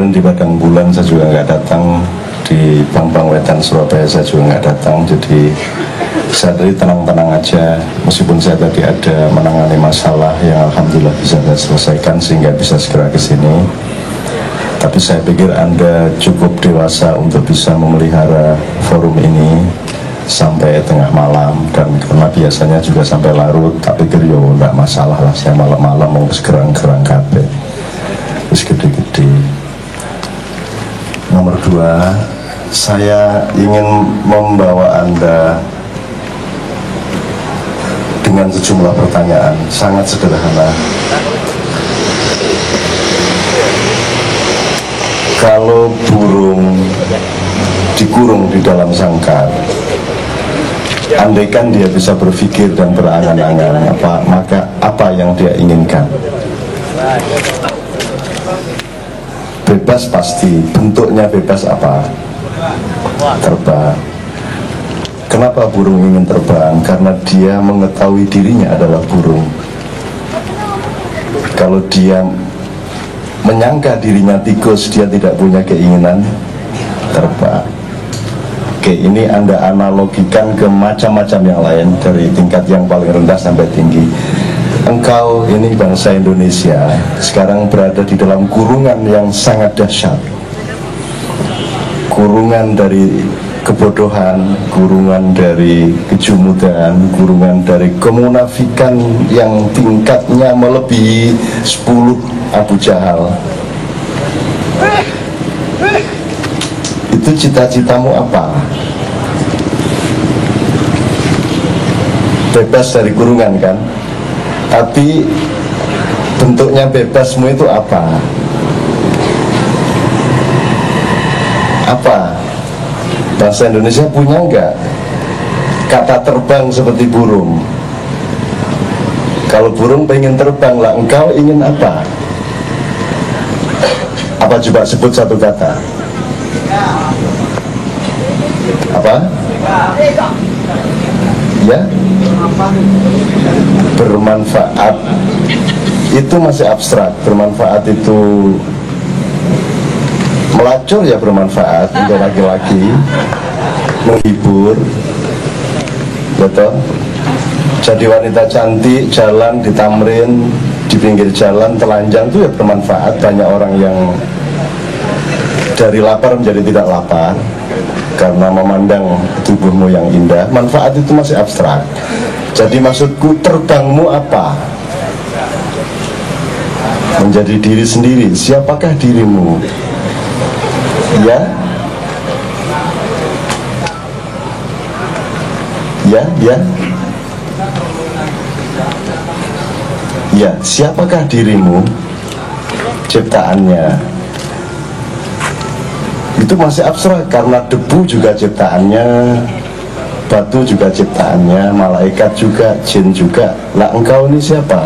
kemarin di Padang Bulan saya juga nggak datang, di Bambang Wetan Surabaya saya juga nggak datang. Jadi saya tadi tenang-tenang aja, meskipun saya tadi ada menangani masalah yang alhamdulillah bisa saya selesaikan sehingga bisa segera ke sini. Tapi saya pikir Anda cukup dewasa untuk bisa memelihara forum ini sampai tengah malam, dan karena biasanya juga sampai larut, tak pikir yo enggak masalah lah, saya malam-malam mau segerang-gerang kabeh wis gede-gede. Nomor 2, saya ingin membawa Anda dengan sejumlah pertanyaan sangat sederhana. Kalau burung dikurung di dalam sangkar, andaikan dia bisa berpikir dan berangan-angan, maka apa yang dia inginkan? Bebas pasti, bentuknya bebas apa? Terbang. Kenapa burung ingin terbang? Karena dia mengetahui dirinya adalah burung. Kalau dia menyangka dirinya tikus, dia tidak punya keinginan terbang. Oke, ini Anda analogikan ke macam-macam yang lain, dari tingkat yang paling rendah sampai tinggi. Engkau ini bangsa Indonesia sekarang berada di dalam kurungan yang sangat dahsyat. Kurungan dari kebodohan, kurungan dari kejumudan, kurungan dari kemunafikan yang tingkatnya melebihi 10 Abu Jahal. Itu cita-citamu apa? Bebas dari kurungan kan? Tapi bentuknya bebasmu itu apa? Apa? Bahasa Indonesia punya enggak kata terbang seperti burung? Kalau burung pengen terbang lah, engkau ingin apa? Apa coba sebut satu kata? Apa? Ya? Bermanfaat. Itu masih abstrak. Bermanfaat itu melacur ya, bermanfaat untuk laki-laki, menghibur, betul. Jadi wanita cantik jalan di Tamrin, di pinggir jalan telanjang, itu ya bermanfaat. Banyak orang yang dari lapar menjadi tidak lapar karena memandang tubuhmu yang indah. Manfaat itu masih abstrak. Jadi maksudku, terbangmu apa? Menjadi diri sendiri. Siapakah dirimu? Ya? Ya, ya. Ya, siapakah dirimu? Ciptaannya. Itu masih abstrak karena debu juga ciptaannya, batu juga ciptaannya, malaikat juga, jin juga. Lah engkau ini siapa?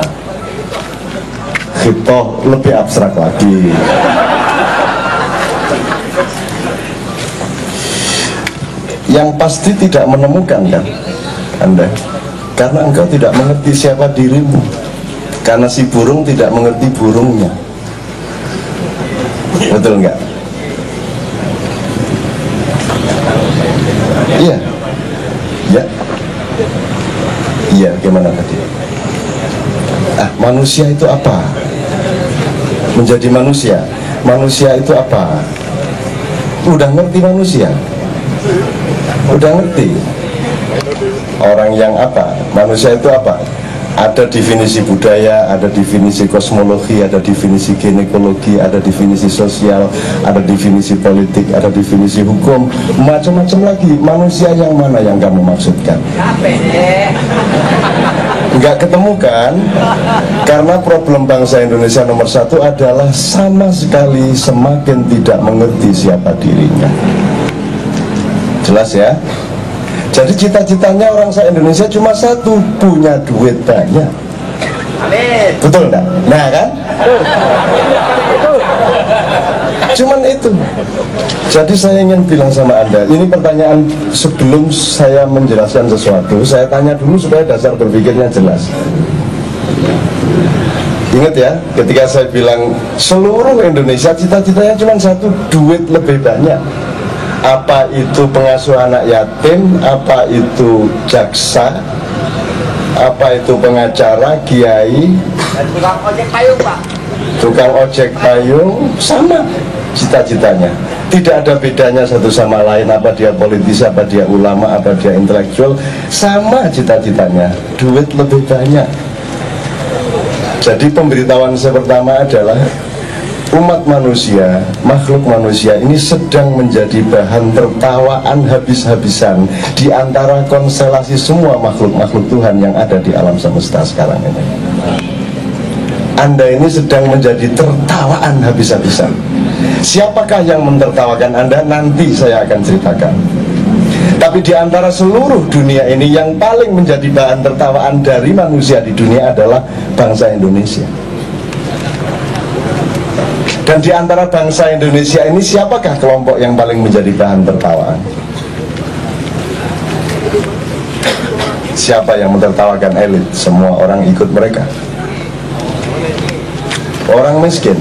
Khitoh lebih abstrak lagi. Yang pasti tidak menemukan kan Anda, karena engkau tidak mengerti siapa dirimu. Karena si burung tidak mengerti burungnya. Betul enggak? Iya. Ya. Iya, gimana tadi? Manusia itu apa? Menjadi manusia. Manusia itu apa? Udah ngerti manusia? Udah ngerti? Orang yang apa? Manusia itu apa? Ada definisi budaya, ada definisi kosmologi, ada definisi ginekologi, ada definisi sosial, ada definisi politik, ada definisi hukum, macam-macam lagi. Manusia yang mana yang kamu maksudkan? Nggak ketemu kan? Karena problem bangsa Indonesia nomor 1 adalah sama sekali semakin tidak mengerti siapa dirinya. Jelas ya? Jadi cita-citanya orang se-Indonesia cuma satu, punya duit banyak. Amin. Betul enggak? Nah kan? Cuman itu. Jadi saya ingin bilang sama Anda, ini pertanyaan sebelum saya menjelaskan sesuatu, saya tanya dulu supaya dasar berpikirnya jelas. Ingat ya, ketika saya bilang seluruh Indonesia cita-citanya cuma satu, duit lebih banyak. Apa itu pengasuh anak yatim, apa itu jaksa, apa itu pengacara, kiai, dan tukang ojek payung, Pak. Tukang ojek payung sama cita-citanya. Tidak ada bedanya satu sama lain, apa dia politisi, apa dia ulama, apa dia intelektual, sama cita-citanya, duit lebih banyak. Jadi pemberitahuan saya pertama adalah umat manusia, makhluk manusia ini sedang menjadi bahan tertawaan habis-habisan di antara konstelasi semua makhluk-makhluk Tuhan yang ada di alam semesta sekarang ini. Anda ini sedang menjadi tertawaan habis-habisan. Siapakah yang mentertawakan Anda? Nanti saya akan ceritakan. Tapi di antara seluruh dunia ini yang paling menjadi bahan tertawaan dari manusia di dunia adalah bangsa Indonesia. Dan di antara bangsa Indonesia ini siapakah kelompok yang paling menjadi bahan tertawaan? Siapa yang mentertawakan elit? Semua orang ikut mereka. Orang miskin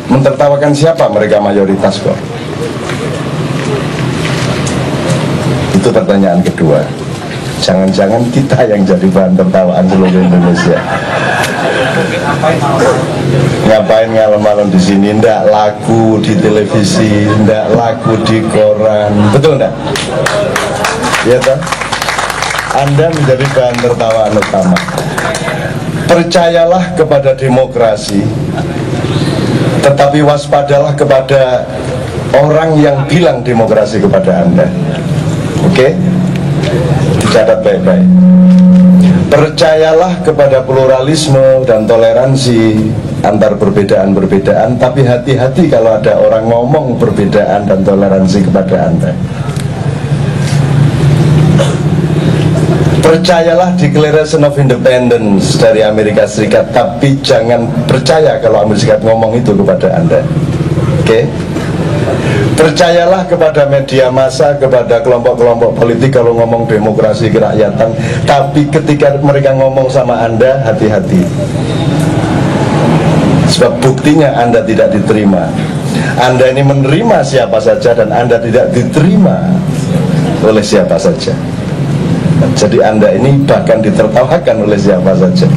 mentertawakan siapa? Mereka mayoritas kok. Itu pertanyaan kedua. Jangan-jangan kita yang jadi bahan tertawaan seluruh Indonesia. Ngapain malam-malam di sini? Ndak laku di televisi, ndak laku di koran, betul ndak? Ya toh? Anda menjadi bahan tertawaan utama. Percayalah kepada demokrasi, tetapi waspadalah kepada orang yang bilang demokrasi kepada Anda. Oke? Dicatat baik-baik. Percayalah kepada pluralisme dan toleransi antar perbedaan-perbedaan, tapi hati-hati kalau ada orang ngomong perbedaan dan toleransi kepada Anda. Percayalah Declaration of Independence dari Amerika Serikat, tapi jangan percaya kalau Amerika Serikat ngomong itu kepada Anda. Oke? Percayalah kepada media massa, kepada kelompok-kelompok politik kalau ngomong demokrasi kerakyatan, tapi ketika mereka ngomong sama Anda, hati-hati. Sebab buktinya Anda tidak diterima. Anda ini menerima siapa saja dan Anda tidak diterima oleh siapa saja. Jadi Anda ini bahkan ditertawakan oleh siapa saja.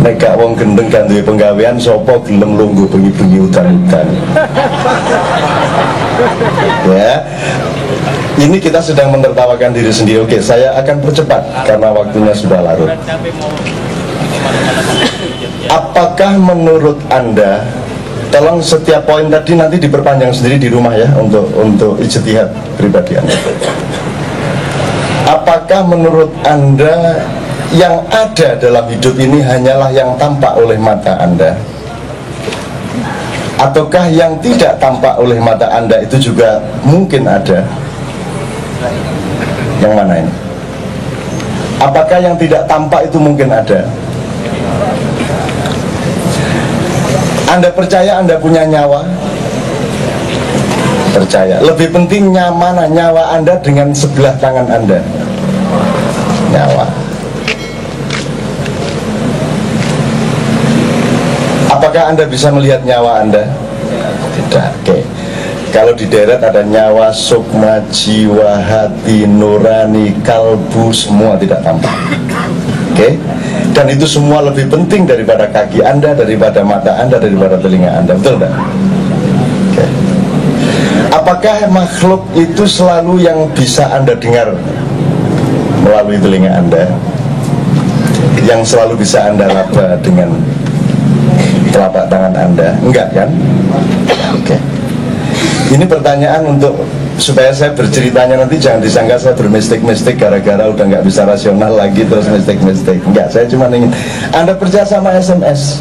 Nek gak wong gendeng kan duwe penggawean, sapa gelem lungguh bengi-bengi udan-udan. Ya. Ini kita sedang menertawakan diri sendiri. Oke, saya akan percepat karena waktunya sudah larut. Apakah menurut Anda, tolong setiap poin tadi nanti diperpanjang sendiri di rumah ya, untuk ijtihad pribadi Anda. Apakah menurut Anda yang ada dalam hidup ini hanyalah yang tampak oleh mata Anda? Ataukah yang tidak tampak oleh mata Anda itu juga mungkin ada? Yang mana ini? Apakah yang tidak tampak itu mungkin ada? Anda percaya Anda punya nyawa? Percaya. Lebih penting mana nyawa Anda dengan sebelah tangan Anda? Nyawa. Apakah Anda bisa melihat nyawa Anda? Tidak. Oke. Kalau di deret ada nyawa, sukma, jiwa, hati, nurani, kalbu, semua tidak tampak. Oke. Dan itu semua lebih penting daripada kaki Anda, daripada mata Anda, daripada telinga Anda. Betul tidak? Oke. Apakah makhluk itu selalu yang bisa Anda dengar melalui telinga Anda? Yang selalu bisa Anda raba dengan telapak tangan Anda? Enggak kan? Oke. Ini pertanyaan untuk supaya saya berceritanya nanti jangan disangka saya bermistik-mistik gara-gara udah nggak bisa rasional lagi terus mistik-mistik. Enggak, saya cuma ingin Anda percaya sama SMS.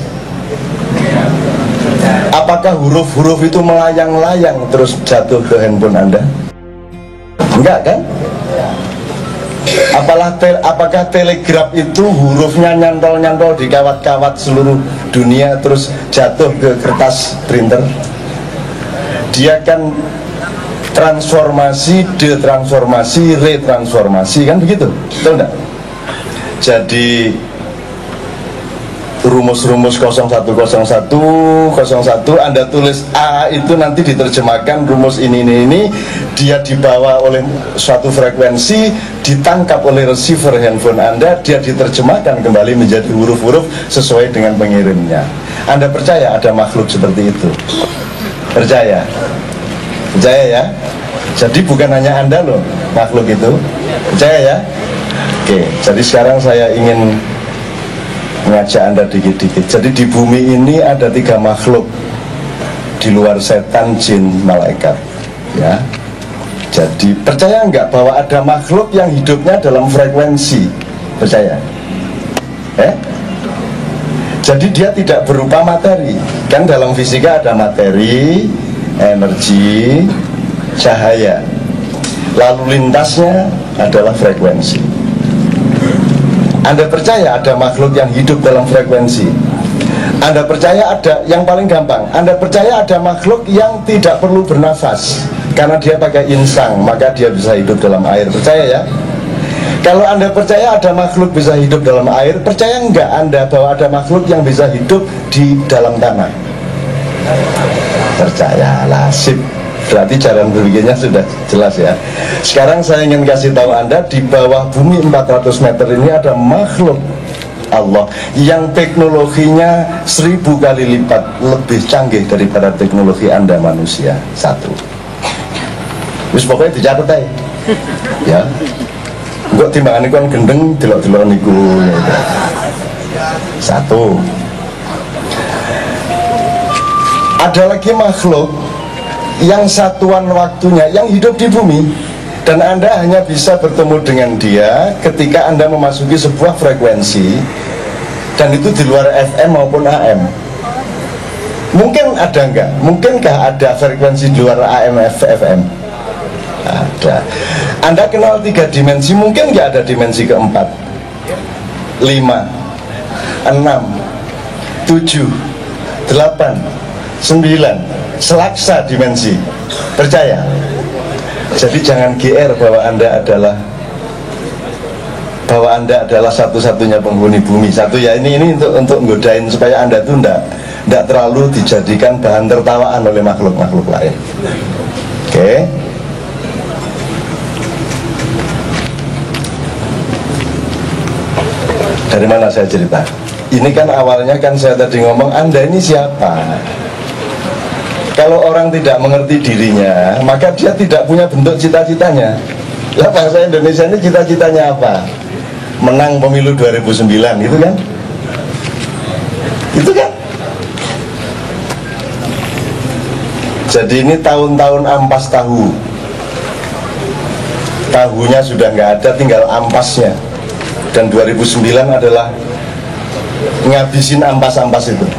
Apakah huruf-huruf itu melayang-layang terus jatuh ke handphone Anda? Enggak kan? Apakah telegraf itu hurufnya nyantol-nyantol di kawat-kawat seluruh dunia terus jatuh ke kertas printer? Dia kan transformasi, detransformasi, retransformasi, kan begitu? Betul enggak? Jadi rumus-rumus 0101 Anda tulis A itu nanti diterjemahkan rumus ini dia dibawa oleh suatu frekuensi, ditangkap oleh receiver handphone Anda, dia diterjemahkan kembali menjadi huruf-huruf sesuai dengan pengirimnya. Anda percaya ada makhluk seperti itu? Percaya? Percaya ya? Jadi bukan hanya Anda loh makhluk itu. Percaya ya? Oke, jadi sekarang saya ingin mengajak Anda dikit-dikit. Jadi di bumi ini ada 3 makhluk di luar setan, jin, malaikat. Ya. Jadi percaya enggak bahwa ada makhluk yang hidupnya dalam frekuensi? Percaya? Jadi dia tidak berupa materi. Kan dalam fisika ada materi, energi, cahaya. Lalu lintasnya adalah frekuensi. Anda percaya ada makhluk yang hidup dalam frekuensi? Anda percaya ada, yang paling gampang, Anda percaya ada makhluk yang tidak perlu bernafas karena dia pakai insang, maka dia bisa hidup dalam air. Percaya ya? Kalau Anda percaya ada makhluk bisa hidup dalam air, percaya enggak Anda bahwa ada makhluk yang bisa hidup di dalam tanah? Percayalah, sip. Berarti jalan berpikirnya sudah jelas ya. Sekarang saya ingin kasih tahu Anda, di bawah bumi 400 meter ini ada makhluk Allah yang teknologinya 1000 kali lipat lebih canggih daripada teknologi Anda manusia. Satu. Wis pokoknya dicatat aja. Ya. Kok timbangan itu kan gendeng, delok-delok niku. Satu. Ada lagi makhluk yang satuan waktunya, yang hidup di bumi, dan Anda hanya bisa bertemu dengan dia ketika Anda memasuki sebuah frekuensi, dan itu di luar FM maupun AM. Mungkin ada enggak? Mungkinkah ada frekuensi di luar AM FM? Ada. Anda kenal 3 dimensi, mungkin enggak ada dimensi keempat? 5, 6, 7, 8, 9, selaksa dimensi. Percaya? Jadi jangan GR bahwa Anda adalah satu-satunya penghuni bumi. Satu ya, ini untuk nggodain supaya Anda tuh enggak terlalu dijadikan bahan tertawaan oleh makhluk-makhluk lain. Oke. Dari mana saya cerita? Ini kan awalnya kan saya tadi ngomong, Anda ini siapa? Kalau orang tidak mengerti dirinya, maka dia tidak punya bentuk cita-citanya. Lah bangsa Indonesia ini cita-citanya apa? Menang pemilu 2009, itu kan? Itu kan? Jadi ini tahun-tahun ampas tahu. Tahunya sudah nggak ada, tinggal ampasnya. Dan 2009 adalah ngabisin ampas-ampas itu.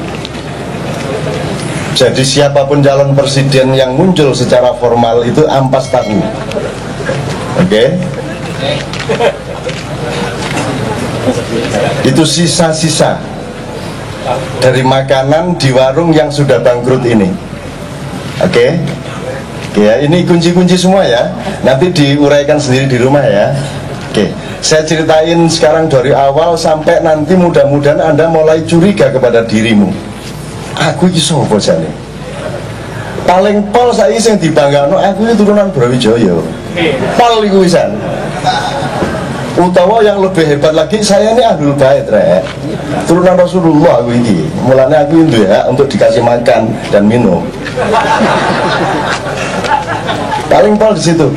Jadi siapapun calon presiden yang muncul secara formal itu ampas tahu. Oke? Itu sisa-sisa dari makanan di warung yang sudah bangkrut ini. Oke? Ya, ini kunci-kunci semua ya. Nanti diuraikan sendiri di rumah ya. Oke, saya ceritain sekarang dari awal sampai nanti mudah-mudahan Anda mulai curiga kepada dirimu. Aku iki sapa jane? Paling pol saiki sing dibanggakno aku iki turunan Brawijaya. Pol iku wisan. Utawa yang lebih hebat lagi, saya ini Ahlul Bait, rek. Turunan Rasulullah aku iki. Mulane aku itu ya untuk dikasih makan dan minum. Paling pol di situ.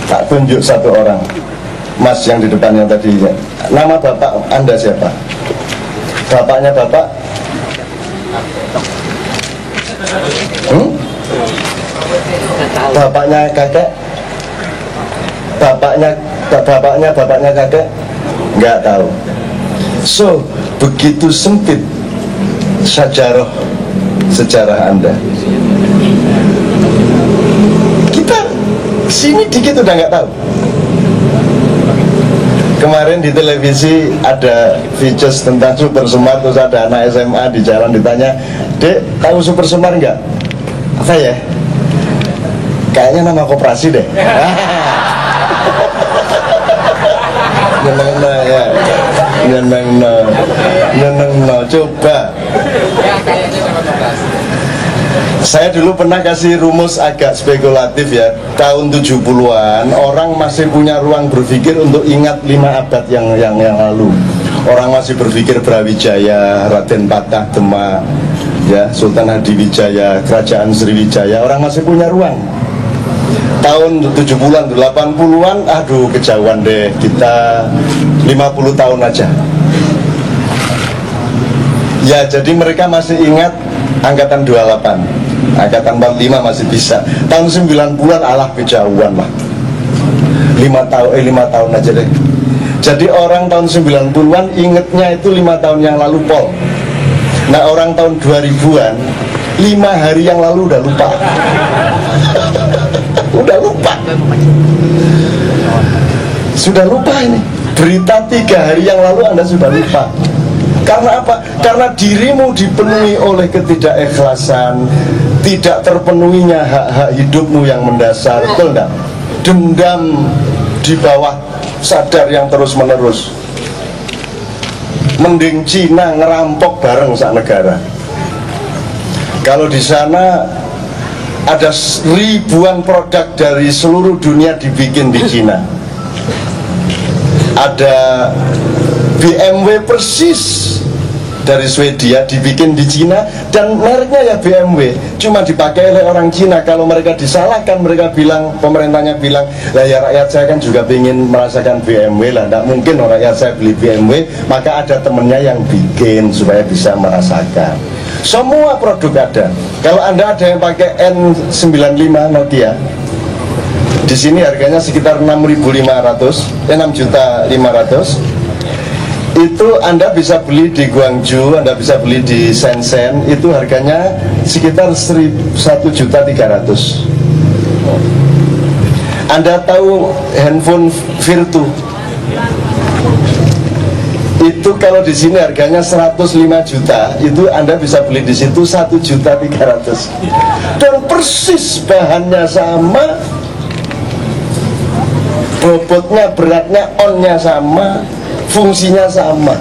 Tak tunjuk satu orang, Mas yang di depannya tadi. Nama bapak Anda siapa? Bapaknya bapak? Bapaknya kakek? Bapaknya kakek? Nggak tahu. So, begitu sempit sejarah Anda. Kita sini dikit udah nggak tahu. Kemarin di televisi ada features tentang Super Semar, terus ada anak SMA di jalan ditanya, "Dek, tahu Super Semar nggak?" Apa ya? Kayaknya nama koperasi deh. Nah, ya. nyenengno. Coba. Saya dulu pernah kasih rumus agak spekulatif ya. Tahun 70-an orang masih punya ruang berpikir untuk ingat 5 abad yang lalu. Orang masih berpikir Brawijaya, Raden Patah Demak, ya, Sultan Hadiwijaya, Kerajaan Sriwijaya. Orang masih punya ruang. Tahun 70-an, 80-an, aduh kejauhan deh. Kita 50 tahun aja. Ya, jadi mereka masih ingat angkatan 28. Angkatan 45 masih bisa. Tahun 90-an alah kejauhan lah. 5 tahun aja deh. Jadi orang tahun 90-an ingetnya itu 5 tahun yang lalu pol. Nah orang tahun 2000-an 5 hari yang lalu udah lupa. Udah lupa. Sudah lupa ini. Berita 3 hari yang lalu Anda sudah lupa. Karena apa? Karena dirimu dipenuhi oleh ketidakikhlasan, tidak terpenuhinya hak-hak hidupmu yang mendasar. Betul enggak? Dendam di bawah sadar yang terus-menerus. Mending Cina ngerampok bareng sak negara. Kalau di sana ada ribuan produk dari seluruh dunia dibikin di Cina. Ada BMW persis dari Swedia dibikin di Cina dan mereknya ya BMW, cuma dipakai oleh orang Cina. Kalau mereka disalahkan, mereka bilang, pemerintahnya bilang, lah ya rakyat saya kan juga ingin merasakan BMW lah, tidak mungkin rakyat saya beli BMW, maka ada temennya yang bikin supaya bisa merasakan. Semua produk ada. Kalau Anda ada yang pakai N95 Nokia, di sini harganya sekitar 6.500, 6.500.000. Itu Anda bisa beli di Guangzhou, Anda bisa beli di Shenzhen, itu harganya sekitar 1.300.000. Anda tahu handphone Virtu? Itu kalau di sini harganya 105 juta, itu Anda bisa beli di situ 1.300.000. Dan persis bahannya sama, bobotnya, beratnya, onnya sama, fungsinya sama.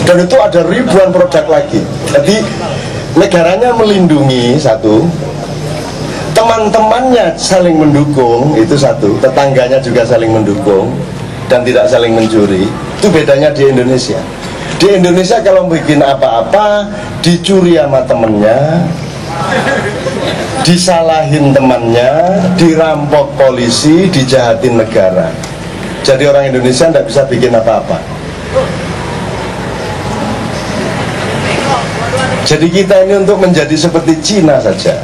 Dan itu ada ribuan produk lagi. Jadi negaranya melindungi satu, teman-temannya saling mendukung, itu satu, tetangganya juga saling mendukung dan tidak saling mencuri. Itu bedanya di Indonesia. Di Indonesia kalau bikin apa-apa dicuri sama temennya, disalahin temannya, dirampok polisi, dijahatin negara. Jadi orang Indonesia tidak bisa bikin apa-apa. Jadi kita ini untuk menjadi seperti Cina saja,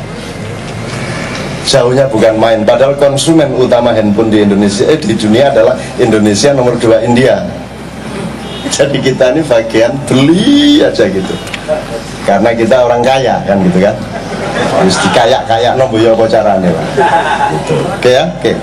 jauhnya bukan main. Padahal konsumen utama handphone di Indonesia, di dunia adalah Indonesia, nomor 2 India. Jadi kita ini bagian beli aja gitu. Karena kita orang kaya kan gitu kan. Harus dikayak-kayak nomboyo apa caranya lah. Gitu. Oke ya, oke.